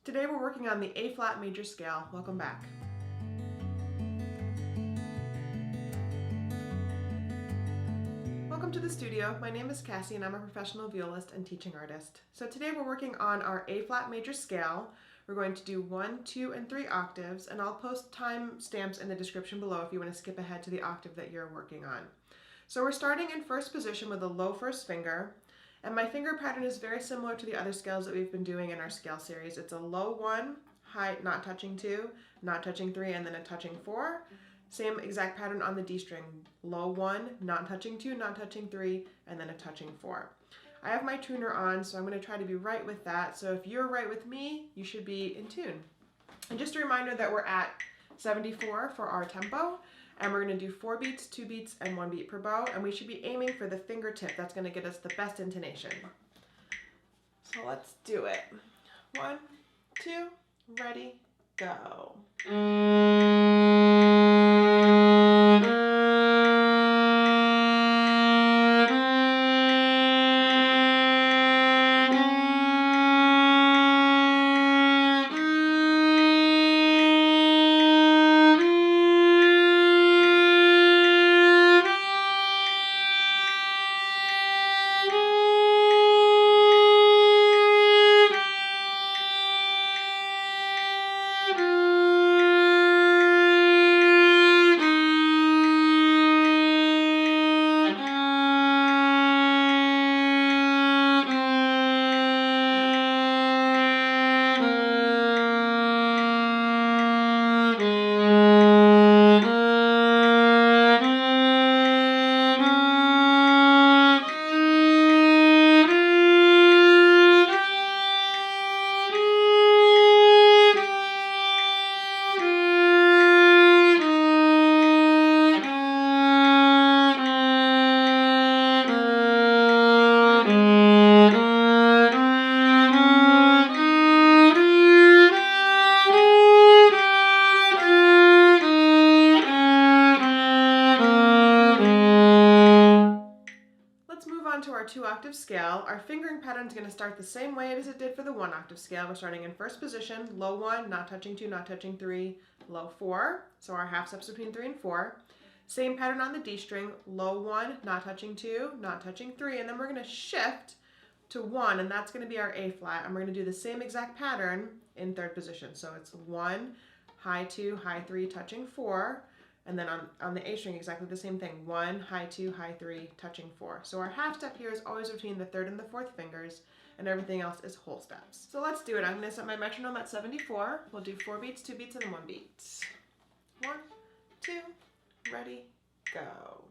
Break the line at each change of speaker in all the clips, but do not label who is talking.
Today we're working on the A flat major scale. Welcome back. Welcome to the studio. My name is Cassie and I'm a professional violist and teaching artist. So today we're working on our A flat major scale. We're going to do 1, 2, and 3 octaves, and I'll post time stamps in the description below if you want to skip ahead to the octave that you're working on. So we're starting in first position with a low first finger, and my finger pattern is very similar to the other scales that we've been doing in our scale series. It's a low 1, high, not touching 2, not touching 3, and then a touching 4. Same exact pattern on the D string, low 1, not touching 2, not touching 3, and then a touching 4. I have my tuner on, so I'm going to try to be right with that. So if you're right with me, you should be in tune. And just a reminder that we're at 74 for our tempo, and we're going to do 4 beats, 2 beats, and 1 beat per bow, and we should be aiming for the fingertip. That's going to get us the best intonation. So let's do it. 1, 2, ready, go. To our 2 octave scale. Our fingering pattern is going to start the same way as it did for the 1 octave scale. We're starting in first position, low 1, not touching 2, not touching 3, low 4. So our half steps between 3 and 4. Same pattern on the D string, low 1, not touching 2, not touching 3, and then we're going to shift to 1, and that's going to be our A flat, and we're going to do the same exact pattern in third position. So it's 1, high 2, high 3, touching 4. And then on the A string, exactly the same thing. 1, high 2, high 3, touching 4. So our half step here is always between the 3rd and the 4th fingers, and everything else is whole steps. So let's do it. I'm going to set my metronome at 74. We'll do 4 beats, 2 beats, and then 1 beat. 1, 2, ready, go.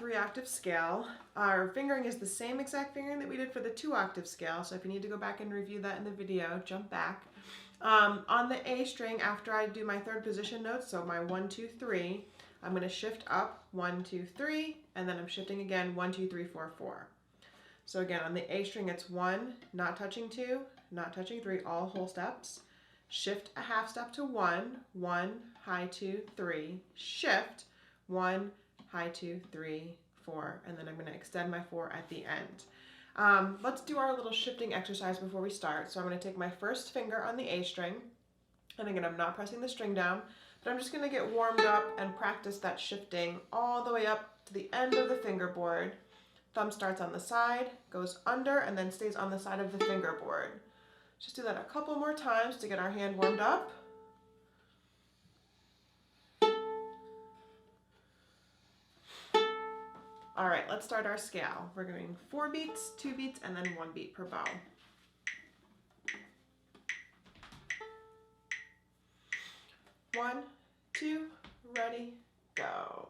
3-octave scale. Our fingering is the same exact fingering that we did for the 2-octave scale, so if you need to go back and review that in the video, jump back. On the A string, after I do my third position notes, so my 1, 2, 3, I'm going to shift up 1, 2, 3, and then I'm shifting again 1, 2, 3, 4, 4. So again, on the A string, it's 1, not touching 2, not touching 3, all whole steps. Shift a half step to 1, 1, high 2, 3, shift, 1, high 2, 3, 4, and then I'm going to extend my 4 at the end. Let's do our little shifting exercise before we start. So I'm going to take my first finger on the A string, and again, I'm not pressing the string down, but I'm just going to get warmed up and practice that shifting all the way up to the end of the fingerboard. Thumb starts on the side, goes under, and then stays on the side of the fingerboard. Just do that a couple more times to get our hand warmed up. All right, let's start our scale. We're going 4 beats, 2 beats, and then 1 beat per bow. 1, 2, ready, go.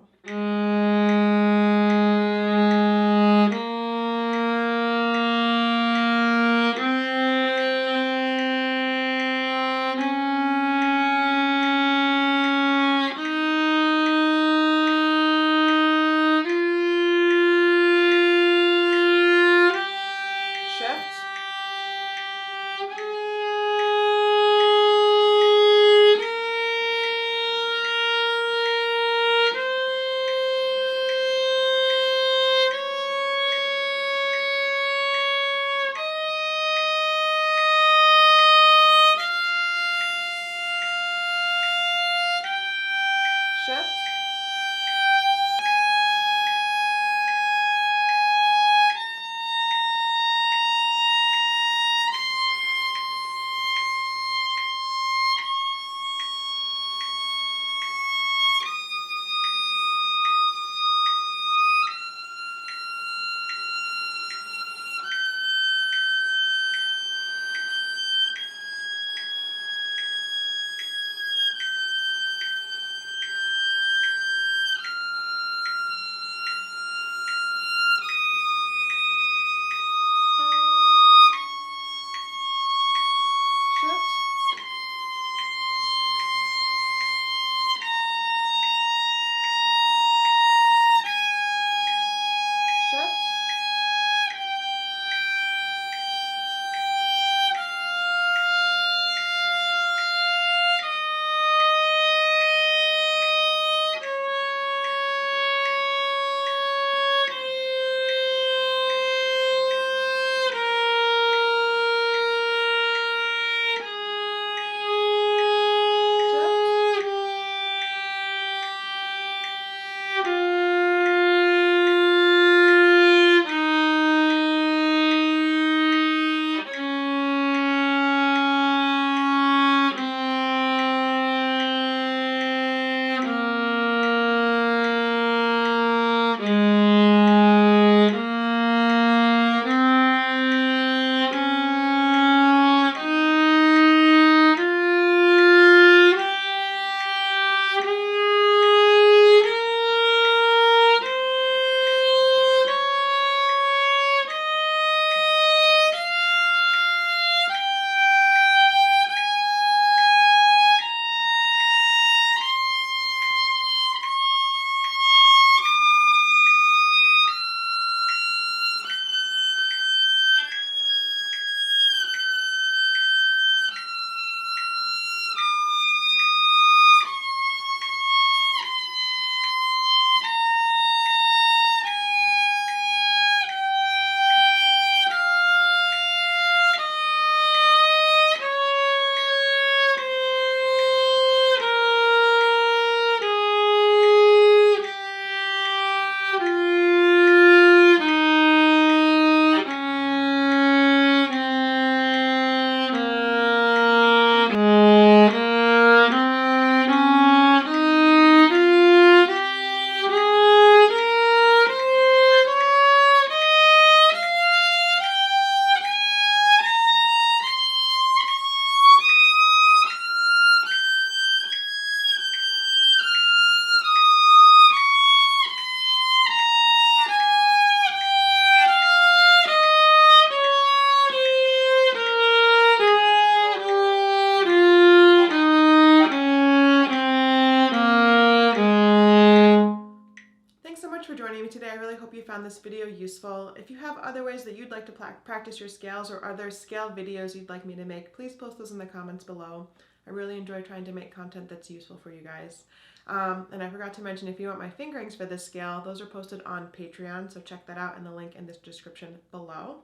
for joining me today. I really hope you found this video useful. If you have other ways that you'd like to practice your scales or other scale videos you'd like me to make, please post those in the comments below. I really enjoy trying to make content that's useful for you guys. And I forgot to mention, if you want my fingerings for this scale, those are posted on Patreon, so check that out in the link in this description below.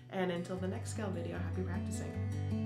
And until the next scale video, happy practicing.